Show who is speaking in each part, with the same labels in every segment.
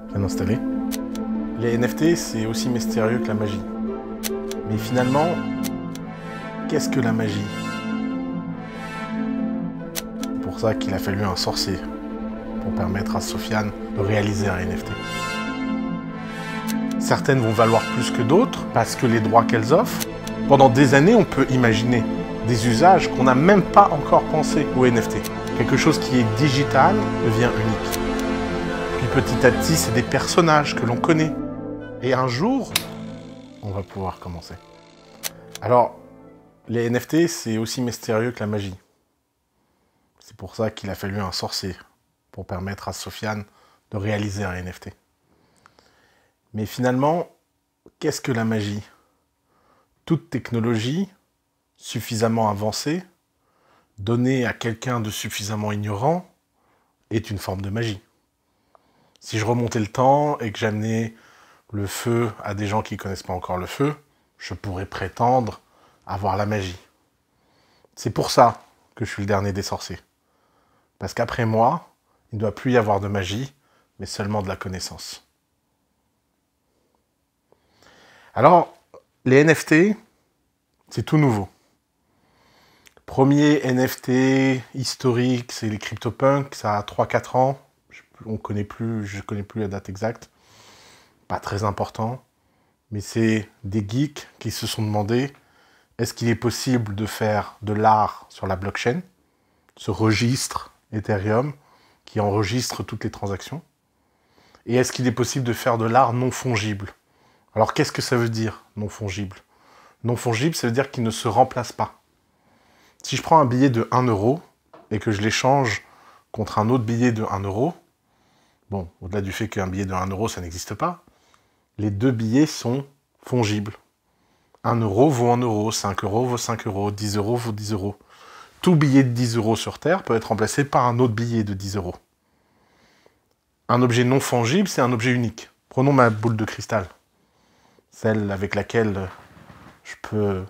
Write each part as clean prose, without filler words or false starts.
Speaker 1: Bien installé. Les NFT, c'est aussi mystérieux que la magie. Mais finalement, qu'est-ce que la magie? C'est pour ça qu'il a fallu un sorcier pour permettre à Sofiane de réaliser un NFT. Certaines vont valoir plus que d'autres parce que les droits qu'elles offrent, pendant des années, on peut imaginer des usages qu'on n'a même pas encore pensé aux NFT. Quelque chose qui est digital devient unique. Puis petit à petit, c'est des personnages que l'on connaît. Et un jour, on va pouvoir commencer. Alors, les NFT, c'est aussi mystérieux que la magie. C'est pour ça qu'il a fallu un sorcier pour permettre à Sofiane de réaliser un NFT. Mais finalement, qu'est-ce que la magie? Toute technologie suffisamment avancée, donnée à quelqu'un de suffisamment ignorant, est une forme de magie. Si je remontais le temps et que j'amenais le feu à des gens qui ne connaissent pas encore le feu, je pourrais prétendre avoir la magie. C'est pour ça que je suis le dernier des sorciers. Parce qu'après moi, il ne doit plus y avoir de magie, mais seulement de la connaissance. Alors, les NFT, c'est tout nouveau. Le premier NFT historique, c'est les CryptoPunks, ça a 3-4 ans. Je ne connais plus la date exacte. Pas très important. Mais c'est des geeks qui se sont demandé est-ce qu'il est possible de faire de l'art sur la blockchain, ce registre Ethereum qui enregistre toutes les transactions. Et est-ce qu'il est possible de faire de l'art non fongible? Alors qu'est-ce que ça veut dire, non fongible? Non fongible, ça veut dire qu'il ne se remplace pas. Si je prends un billet de 1 euro et que je l'échange contre un autre billet de 1 euro, bon, au-delà du fait qu'un billet de 1 euro, ça n'existe pas, les deux billets sont fongibles. 1 euro vaut 1 euro, 5 euros vaut 5 euros, 10 euros vaut 10 euros. Tout billet de 10 euros sur Terre peut être remplacé par un autre billet de 10 euros. Un objet non fongible, c'est un objet unique. Prenons ma boule de cristal. Celle avec laquelle je peux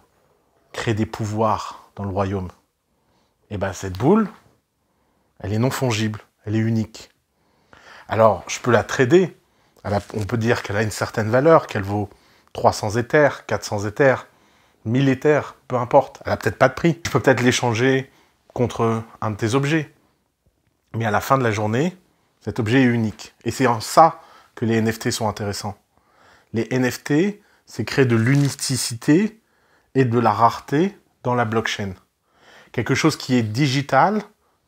Speaker 1: créer des pouvoirs dans le royaume. Et bien cette boule, elle est non fongible, elle est unique. Alors, je peux la trader. On peut dire qu'elle a une certaine valeur, qu'elle vaut 300 Ethers, 400 Ethers, 1000 Ethers, peu importe. Elle n'a peut-être pas de prix. Je peux peut-être l'échanger contre un de tes objets. Mais à la fin de la journée, cet objet est unique. Et c'est en ça que les NFT sont intéressants. Les NFT, c'est créer de l'unicité et de la rareté dans la blockchain. Quelque chose qui est digital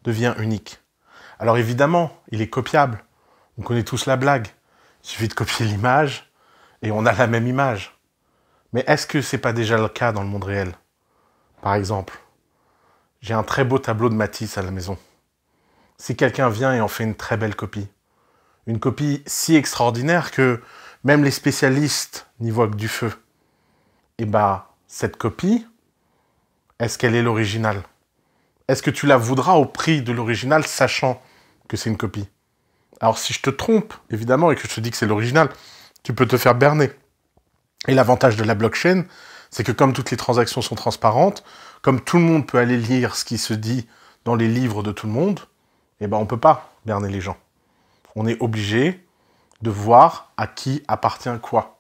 Speaker 1: devient unique. Alors évidemment, il est copiable. On connaît tous la blague. Il suffit de copier l'image et on a la même image. Mais est-ce que c'est pas déjà le cas dans le monde réel? Par exemple, j'ai un très beau tableau de Matisse à la maison. Si quelqu'un vient et en fait une très belle copie, une copie si extraordinaire que même les spécialistes n'y voient que du feu, et bah, cette copie, est-ce qu'elle est l'original? Est-ce que tu la voudras au prix de l'original, sachant que c'est une copie? Alors si je te trompe, évidemment, et que je te dis que c'est l'original, tu peux te faire berner. Et l'avantage de la blockchain, c'est que comme toutes les transactions sont transparentes, comme tout le monde peut aller lire ce qui se dit dans les livres de tout le monde, eh ben on ne peut pas berner les gens. On est obligé de voir à qui appartient quoi.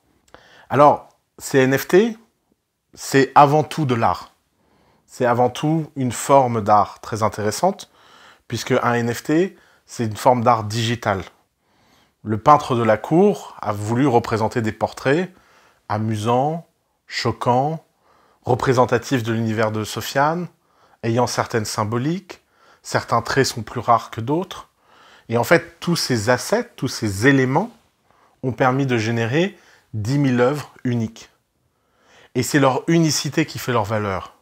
Speaker 1: Alors, ces NFT, c'est avant tout de l'art. C'est avant tout une forme d'art très intéressante, puisque un NFT, c'est une forme d'art digital. Le peintre de la cour a voulu représenter des portraits amusants, choquants, représentatifs de l'univers de Sofiane, ayant certaines symboliques, certains traits sont plus rares que d'autres. Et en fait, tous ces assets, tous ces éléments ont permis de générer 10 000 œuvres uniques. Et c'est leur unicité qui fait leur valeur.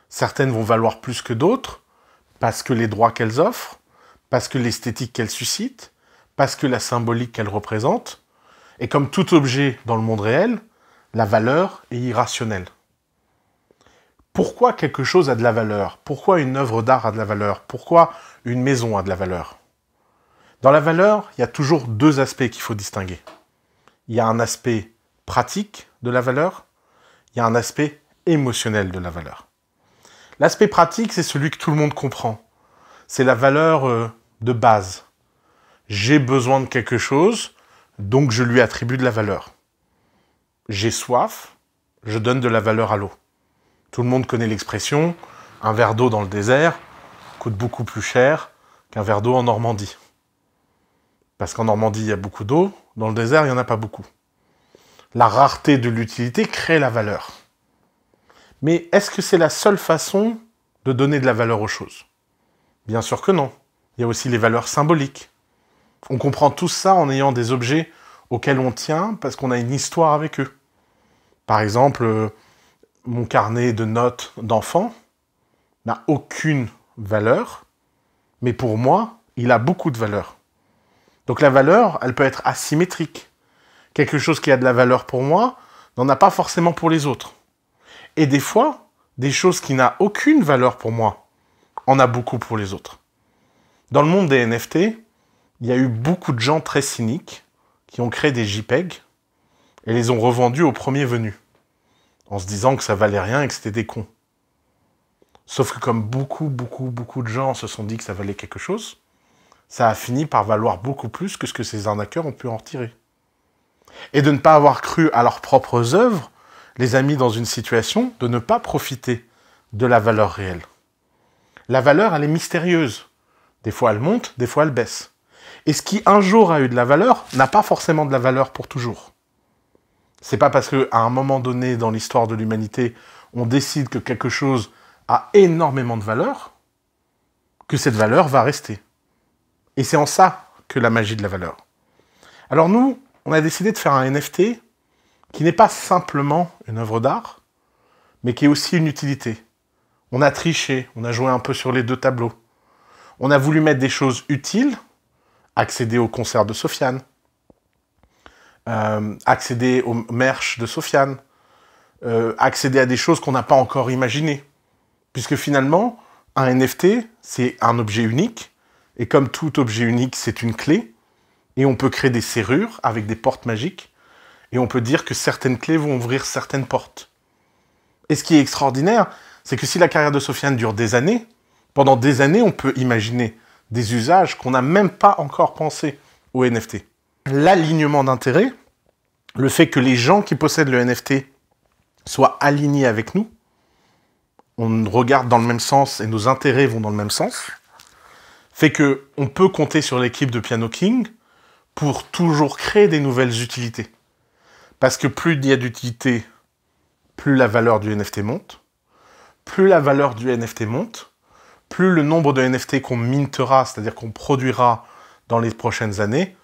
Speaker 1: Certaines vont valoir plus que d'autres, parce que les droits qu'elles offrent, parce que l'esthétique qu'elles suscitent, parce que la symbolique qu'elles représentent. Et comme tout objet dans le monde réel, la valeur est irrationnelle. Pourquoi quelque chose a de la valeur? Pourquoi une œuvre d'art a de la valeur? Pourquoi une maison a de la valeur? Dans la valeur, il y a toujours deux aspects qu'il faut distinguer. il y a un aspect pratique de la valeur, il y a un aspect émotionnel de la valeur. L'aspect pratique, c'est celui que tout le monde comprend. C'est la valeur de base. J'ai besoin de quelque chose, donc je lui attribue de la valeur. J'ai soif, je donne de la valeur à l'eau. Tout le monde connaît l'expression, un verre d'eau dans le désert coûte beaucoup plus cher qu'un verre d'eau en Normandie. Parce qu'en Normandie, il y a beaucoup d'eau, dans le désert, il n'y en a pas beaucoup. La rareté de l'utilité crée la valeur. Mais est-ce que c'est la seule façon de donner de la valeur aux choses? Bien sûr que non. Il y a aussi les valeurs symboliques. On comprend tout ça en ayant des objets auxquels on tient parce qu'on a une histoire avec eux. Par exemple, mon carnet de notes d'enfant n'a aucune valeur, mais pour moi, il a beaucoup de valeur. Donc la valeur, elle peut être asymétrique. Quelque chose qui a de la valeur pour moi n'en a pas forcément pour les autres. Et des fois, des choses qui n'ont aucune valeur pour moi en a beaucoup pour les autres. Dans le monde des NFT, il y a eu beaucoup de gens très cyniques qui ont créé des JPEG et les ont revendus au premier venu, en se disant que ça valait rien et que c'était des cons. Sauf que comme beaucoup de gens se sont dit que ça valait quelque chose, ça a fini par valoir beaucoup plus que ce que ces arnaqueurs ont pu en retirer. Et de ne pas avoir cru à leurs propres œuvres les a mis dans une situation de ne pas profiter de la valeur réelle. La valeur, elle est mystérieuse. Des fois, elle monte, des fois, elle baisse. Et ce qui, un jour, a eu de la valeur, n'a pas forcément de la valeur pour toujours. C'est pas parce qu'à un moment donné dans l'histoire de l'humanité, on décide que quelque chose a énormément de valeur, que cette valeur va rester. Et c'est en ça que la magie de la valeur. Alors nous, on a décidé de faire un NFT qui n'est pas simplement une œuvre d'art, mais qui est aussi une utilité. On a triché, on a joué un peu sur les deux tableaux. On a voulu mettre des choses utiles, accéder au concert de Sofiane, accéder au merch de Sofiane, accéder à des choses qu'on n'a pas encore imaginées. Puisque finalement, un NFT, c'est un objet unique, et comme tout objet unique, c'est une clé, et on peut créer des serrures avec des portes magiques, et on peut dire que certaines clés vont ouvrir certaines portes. Et ce qui est extraordinaire, c'est que si la carrière de Sofiane dure des années, pendant des années, on peut imaginer des usages qu'on n'a même pas encore pensé au NFT. L'alignement d'intérêts, le fait que les gens qui possèdent le NFT soient alignés avec nous, on regarde dans le même sens et nos intérêts vont dans le même sens, fait qu'on peut compter sur l'équipe de Piano King pour toujours créer des nouvelles utilités. Parce que plus il y a d'utilités, plus la valeur du NFT monte. Plus la valeur du NFT monte, plus le nombre de NFT qu'on mintera, c'est-à-dire qu'on produira dans les prochaines années,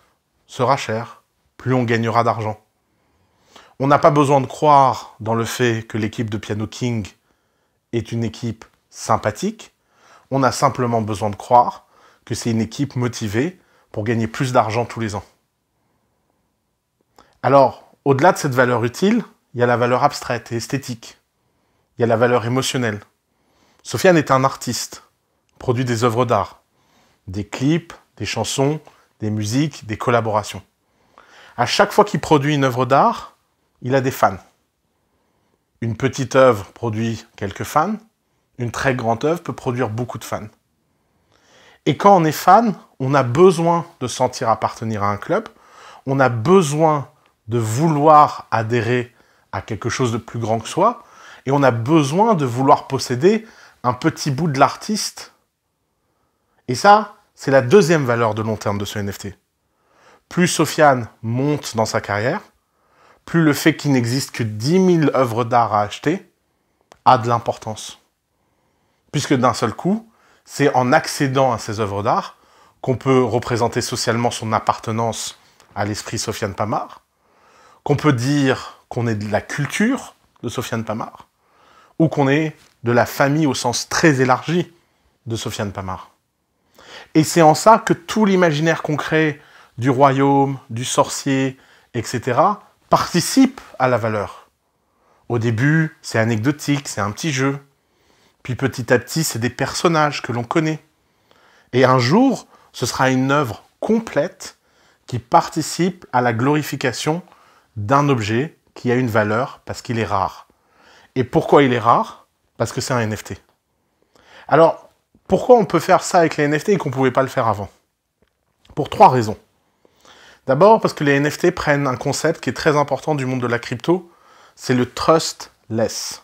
Speaker 1: sera cher. Plus on gagnera d'argent. On n'a pas besoin de croire dans le fait que l'équipe de Piano King est une équipe sympathique. On a simplement besoin de croire que c'est une équipe motivée pour gagner plus d'argent tous les ans. Alors, au-delà de cette valeur utile, il y a la valeur abstraite et esthétique. Il y a la valeur émotionnelle. Sofiane est un artiste, produit des œuvres d'art, des clips, des chansons, des musiques, des collaborations. À chaque fois qu'il produit une œuvre d'art, il a des fans. Une petite œuvre produit quelques fans, une très grande œuvre peut produire beaucoup de fans. Et quand on est fan, on a besoin de sentir appartenir à un club, on a besoin de vouloir adhérer à quelque chose de plus grand que soi, et on a besoin de vouloir posséder un petit bout de l'artiste. Et ça, c'est la deuxième valeur de long terme de ce NFT. Plus Sofiane monte dans sa carrière, plus le fait qu'il n'existe que 10 000 œuvres d'art à acheter a de l'importance. Puisque d'un seul coup, c'est en accédant à ces œuvres d'art qu'on peut représenter socialement son appartenance à l'esprit Sofiane Pamart, qu'on peut dire qu'on est de la culture de Sofiane Pamart, ou qu'on est de la famille au sens très élargi de Sofiane Pamart. Et c'est en ça que tout l'imaginaire qu'on crée du royaume, du sorcier, etc., participe à la valeur. Au début, c'est anecdotique, c'est un petit jeu. Puis petit à petit, c'est des personnages que l'on connaît. Et un jour, ce sera une œuvre complète qui participe à la glorification d'un objet qui a une valeur parce qu'il est rare. Et pourquoi il est rare? Parce que c'est un NFT. Alors, pourquoi on peut faire ça avec les NFT et qu'on ne pouvait pas le faire avant? Pour 3 raisons. D'abord, parce que les NFT prennent un concept qui est très important du monde de la crypto, c'est le trustless.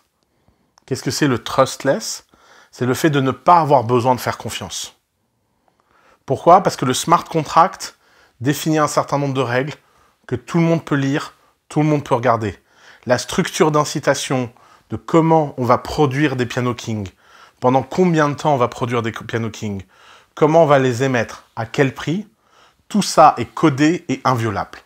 Speaker 1: Qu'est-ce que c'est le trustless? C'est le fait de ne pas avoir besoin de faire confiance. Pourquoi? Parce que le smart contract définit un certain nombre de règles que tout le monde peut lire, tout le monde peut regarder. La structure d'incitation de comment on va produire des Piano King, pendant combien de temps on va produire des Piano King, comment on va les émettre, à quel prix, tout ça est codé et inviolable.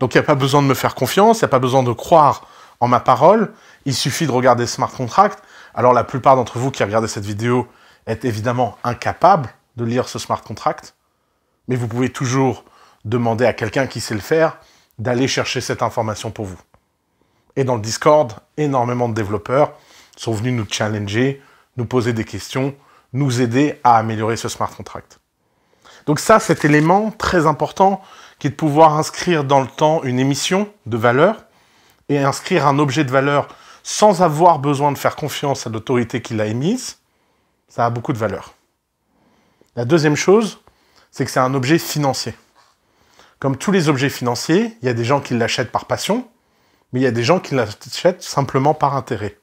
Speaker 1: Donc il n'y a pas besoin de me faire confiance, il n'y a pas besoin de croire en ma parole, il suffit de regarder Smart Contract. Alors la plupart d'entre vous qui regardez cette vidéo êtes évidemment incapables de lire ce Smart Contract, mais vous pouvez toujours demander à quelqu'un qui sait le faire d'aller chercher cette information pour vous. Et dans le Discord, énormément de développeurs sont venus nous challenger, nous poser des questions, nous aider à améliorer ce Smart Contract. Donc ça, cet élément très important qui est de pouvoir inscrire dans le temps une émission de valeur et inscrire un objet de valeur sans avoir besoin de faire confiance à l'autorité qui l'a émise, ça a beaucoup de valeur. La deuxième chose, c'est que c'est un objet financier. Comme tous les objets financiers, il y a des gens qui l'achètent par passion, mais il y a des gens qui l'achètent simplement par intérêt.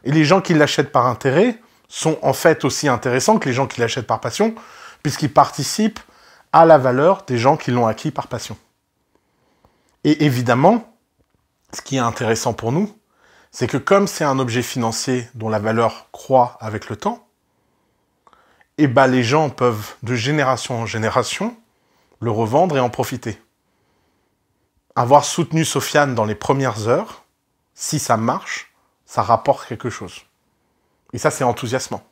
Speaker 1: Et les gens qui l'achètent par intérêt sont en fait aussi intéressants que les gens qui l'achètent par passion, puisqu'ils participent à la valeur des gens qui l'ont acquis par passion. Et évidemment, ce qui est intéressant pour nous, c'est que comme c'est un objet financier dont la valeur croît avec le temps, et ben les gens peuvent, de génération en génération, le revendre et en profiter. Avoir soutenu Sofiane dans les premières heures, si ça marche, ça rapporte quelque chose. Et ça, c'est enthousiasmant.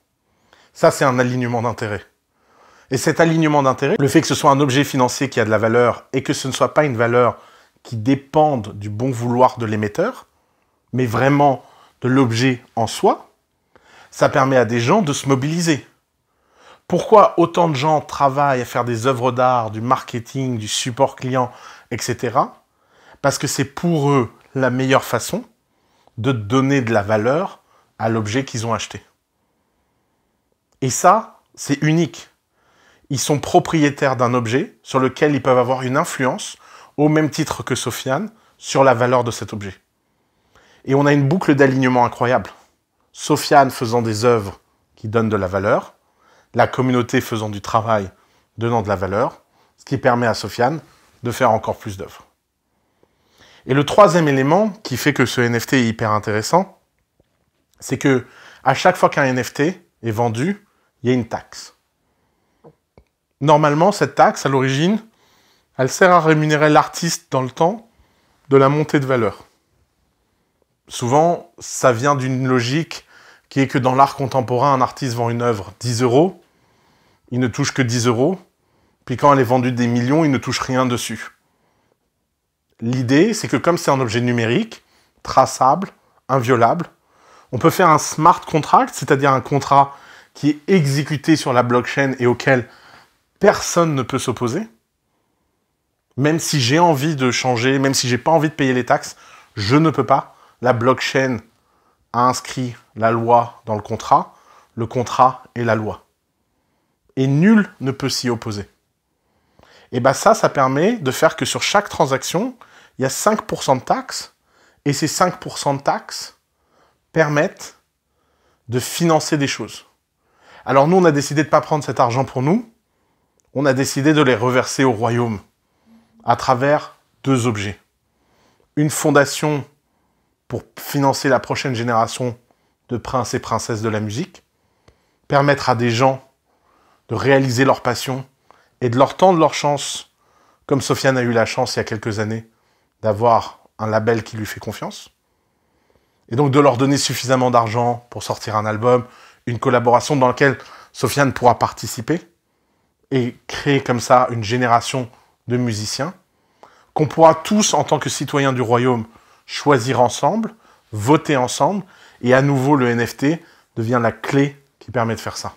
Speaker 1: Ça, c'est un alignement d'intérêt. Et cet alignement d'intérêt, le fait que ce soit un objet financier qui a de la valeur et que ce ne soit pas une valeur qui dépende du bon vouloir de l'émetteur, mais vraiment de l'objet en soi, ça permet à des gens de se mobiliser. Pourquoi autant de gens travaillent à faire des œuvres d'art, du marketing, du support client, etc. Parce que c'est pour eux la meilleure façon de donner de la valeur à l'objet qu'ils ont acheté. Et ça, c'est unique. Ils sont propriétaires d'un objet sur lequel ils peuvent avoir une influence, au même titre que Sofiane, sur la valeur de cet objet. Et on a une boucle d'alignement incroyable. Sofiane faisant des œuvres qui donnent de la valeur, la communauté faisant du travail donnant de la valeur, ce qui permet à Sofiane de faire encore plus d'œuvres. Et le troisième élément qui fait que ce NFT est hyper intéressant, c'est que à chaque fois qu'un NFT est vendu, il y a une taxe. Normalement, cette taxe, à l'origine, elle sert à rémunérer l'artiste dans le temps de la montée de valeur. Souvent, ça vient d'une logique qui est que dans l'art contemporain, un artiste vend une œuvre 10 €, il ne touche que 10 €, puis quand elle est vendue des millions, il ne touche rien dessus. L'idée, c'est que comme c'est un objet numérique, traçable, inviolable, on peut faire un smart contract, c'est-à-dire un contrat qui est exécuté sur la blockchain et auquel personne ne peut s'opposer. Même si j'ai envie de changer, même si j'ai pas envie de payer les taxes, je ne peux pas. La blockchain a inscrit la loi dans le contrat est la loi. Et nul ne peut s'y opposer. Et bien ça permet de faire que sur chaque transaction, il y a 5% de taxes, et ces 5% de taxes permettent de financer des choses. Alors nous, on a décidé de ne pas prendre cet argent pour nous, on a décidé de les reverser au royaume, à travers 2 objets. Une fondation pour financer la prochaine génération de princes et princesses de la musique, permettre à des gens de réaliser leur passion et de leur tendre leur chance, comme Sofiane a eu la chance il y a quelques années d'avoir un label qui lui fait confiance, et donc de leur donner suffisamment d'argent pour sortir un album, une collaboration dans laquelle Sofiane pourra participer, et créer comme ça une génération de musiciens, qu'on pourra tous, en tant que citoyens du royaume, choisir ensemble, voter ensemble, et à nouveau le NFT devient la clé qui permet de faire ça.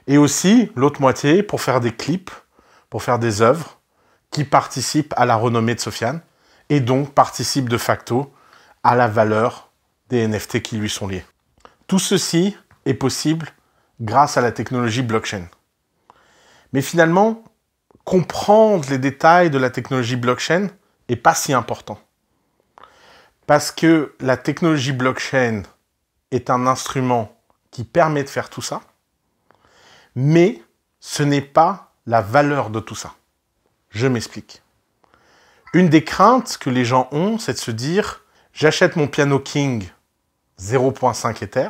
Speaker 1: Et aussi, l'autre moitié, pour faire des clips, pour faire des œuvres, qui participent à la renommée de Sofiane et donc participent de facto à la valeur des NFT qui lui sont liés. Tout ceci est possible grâce à la technologie blockchain. Mais finalement, comprendre les détails de la technologie blockchain n'est pas si important. Parce que la technologie blockchain est un instrument qui permet de faire tout ça, mais ce n'est pas la valeur de tout ça. Je m'explique. Une des craintes que les gens ont, c'est de se dire « J'achète mon piano King 0.5 Ether,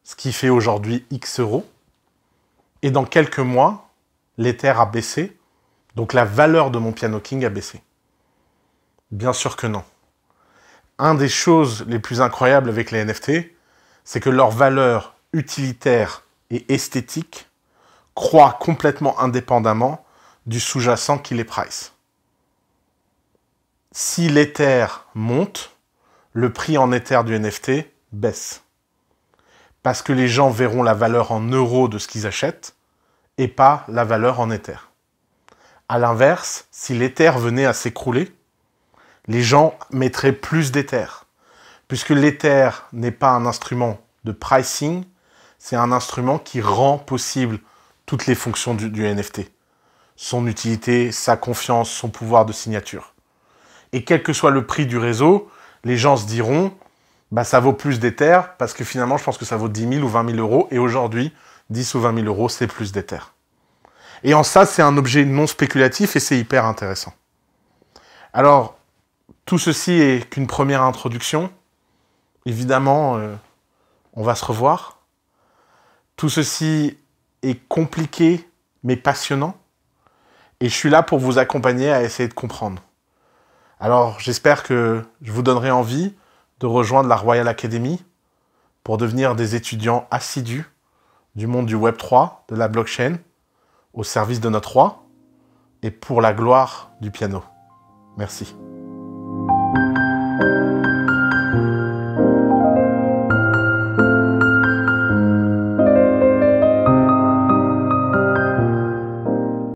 Speaker 1: ce qui fait aujourd'hui X euros, et dans quelques mois, l'Ether a baissé, donc la valeur de mon piano King a baissé. » Bien sûr que non. Une des choses les plus incroyables avec les NFT, c'est que leur valeur utilitaire et esthétique croît complètement indépendamment du sous-jacent qui les price. Si l'Ether monte, le prix en Ether du NFT baisse. Parce que les gens verront la valeur en euros de ce qu'ils achètent et pas la valeur en Ether. A l'inverse, si l'Ether venait à s'écrouler, les gens mettraient plus d'Ether. Puisque l'Ether n'est pas un instrument de pricing, c'est un instrument qui rend possible toutes les fonctions du NFT. Son utilité, sa confiance, son pouvoir de signature. Et quel que soit le prix du réseau, les gens se diront bah, ça vaut plus d'Ether parce que finalement, je pense que ça vaut 10 000 ou 20 000 euros. Et aujourd'hui, 10 ou 20 000 euros, c'est plus d'Ether. Et en ça, c'est un objet non spéculatif et c'est hyper intéressant. Alors, tout ceci est qu'une première introduction. Évidemment, on va se revoir. Tout ceci est compliqué, mais passionnant. Et je suis là pour vous accompagner à essayer de comprendre. Alors, j'espère que je vous donnerai envie de rejoindre la Royal Academy pour devenir des étudiants assidus du monde du Web3, de la blockchain, au service de notre roi et pour la gloire du piano. Merci.